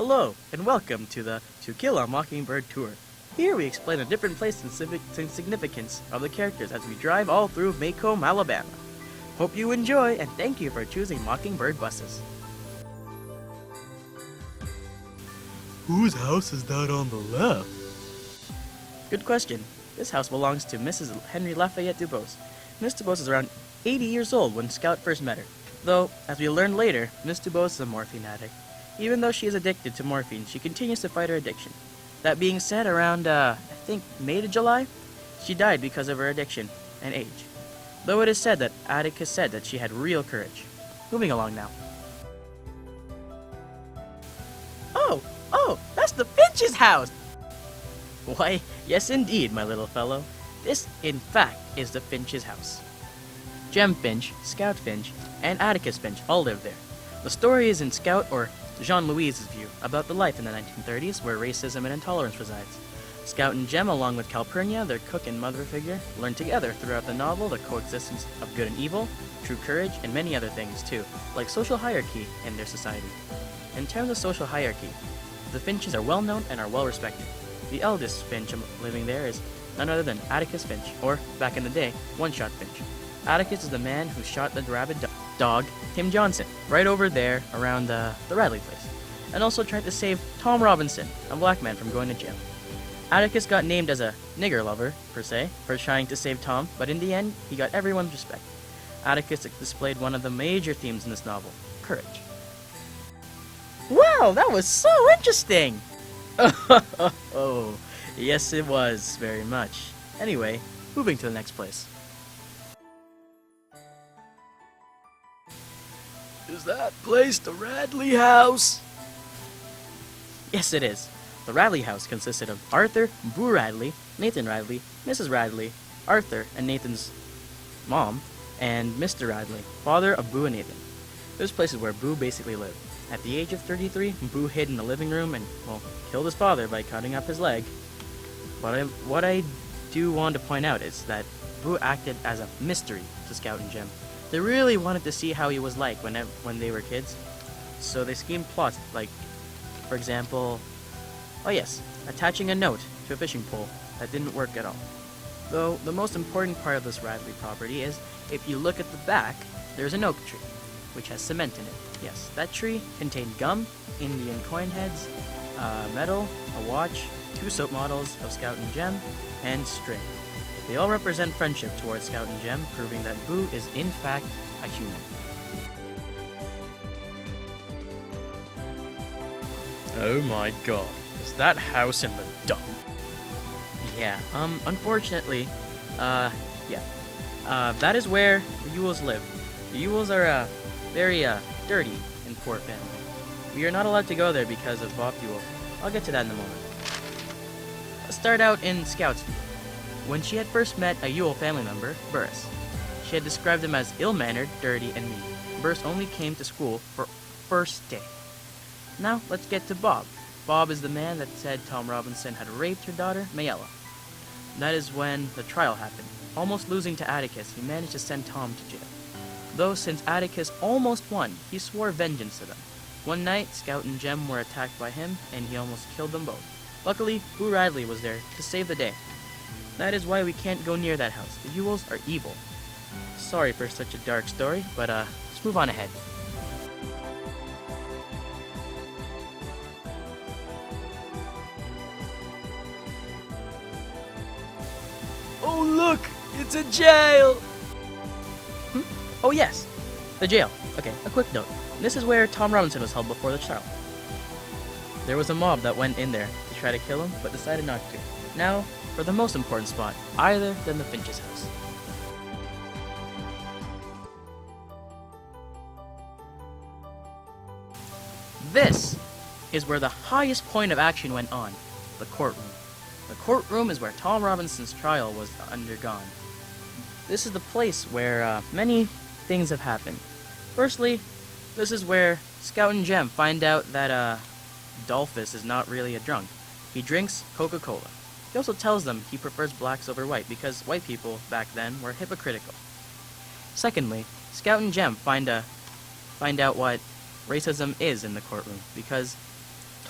Hello, and welcome to the To Kill a Mockingbird tour. Here we explain the different place and significance of the characters as we drive all through Macomb, Alabama. Hope you enjoy, and thank you for choosing Mockingbird buses. Whose house is that on the left? Good question. This house belongs to Mrs. Henry Lafayette Dubose. Miss Dubose is around 80 years old when Scout first met her. Though, as we learned later, Miss Dubose is a morphine addict. Even though she is addicted to morphine, she continues to fight her addiction. That being said, around, I think, May to July, she died because of her addiction and age. Though it is said that Atticus said that she had real courage. Moving along now. Oh, that's the Finch's house! Why, yes indeed, my little fellow. This, in fact, is the Finch's house. Jem Finch, Scout Finch, and Atticus Finch all live there. The story is in Scout or Jean-Louis's view about the life in the 1930s where racism and intolerance resides. Scout and Jem, along with Calpurnia, their cook and mother figure, learn together throughout the novel the coexistence of good and evil, true courage, and many other things too, like social hierarchy in their society. In terms of social hierarchy, the Finches are well known and are well respected. The eldest Finch living there is none other than Atticus Finch, or, back in the day, One-Shot Finch. Atticus is the man who shot the rabid dog, Tim Johnson, right over there around the Radley place, and also tried to save Tom Robinson, a black man, from going to jail. Atticus got named as a nigger lover, per se, for trying to save Tom, but in the end, he got everyone's respect. Atticus displayed one of the major themes in this novel, courage. Wow, that was so interesting! Oh, yes it was, very much. Anyway, moving to the next place. Is that place the Radley house? Yes, it is. The Radley house consisted of Arthur, Boo Radley, Nathan Radley, Mrs. Radley, Arthur and Nathan's mom, and Mr. Radley, father of Boo and Nathan. This place is where Boo basically lived. At the age of 33, Boo hid in the living room and, well, killed his father by cutting up his leg. But what I do want to point out is that Boo acted as a mystery to Scout and Jem. They really wanted to see how he was like when they were kids, so they schemed plots like, for example, attaching a note to a fishing pole that didn't work at all. Though the most important part of this Radley property is, if you look at the back, there's an oak tree, which has cement in it. Yes, that tree contained gum, Indian coin heads, metal, a watch, 2 soap models of Scout and Jem, and string. They all represent friendship towards Scout and Jem, proving that Boo is in fact a human. Oh my god, is that house in the dump? Yeah, unfortunately, that is where the Ewells live. The Ewells are a very, dirty and poor family. We are not allowed to go there because of Bob Ewell. I'll get to that in a moment. Let's start out in Scout's view. When she had first met a Ewell family member, Burris, she had described him as ill-mannered, dirty, and mean. Burris only came to school for first day. Now, let's get to Bob. Bob is the man that said Tom Robinson had raped her daughter, Mayella. That is when the trial happened. Almost losing to Atticus, he managed to send Tom to jail. Though, since Atticus almost won, he swore vengeance to them. One night, Scout and Jem were attacked by him, and he almost killed them both. Luckily, Boo Radley was there to save the day. That is why we can't go near that house. The Ewells are evil. Sorry for such a dark story, but let's move on ahead. Oh look, it's a jail! Oh yes, the jail. Okay, a quick note. This is where Tom Robinson was held before the trial. There was a mob that went in there to try to kill him, but decided not to. Now, for the most important spot, other than the Finch's house. This is where the highest point of action went on, the courtroom. The courtroom is where Tom Robinson's trial was undergone. This is the place where many things have happened. Firstly, this is where Scout and Jem find out that Dolphus is not really a drunk. He drinks Coca-Cola. He also tells them he prefers blacks over white because white people back then were hypocritical. Secondly, Scout and Jem find out what racism is in the courtroom because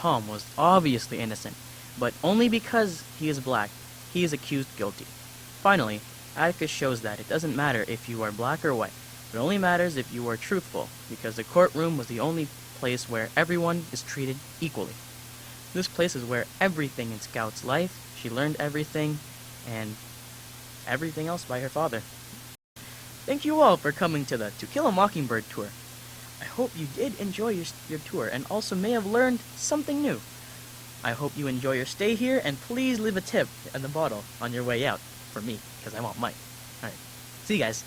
Tom was obviously innocent, but only because he is black, he is accused guilty. Finally, Atticus shows that it doesn't matter if you are black or white. It only matters if you are truthful, because the courtroom was the only place where everyone is treated equally. This place is where everything in Scout's life, she learned everything, and everything else by her father. Thank you all for coming to the To Kill a Mockingbird tour. I hope you did enjoy your tour and also may have learned something new. I hope you enjoy your stay here, and please leave a tip in the bottle on your way out for me, because I want mine. Alright, see you guys.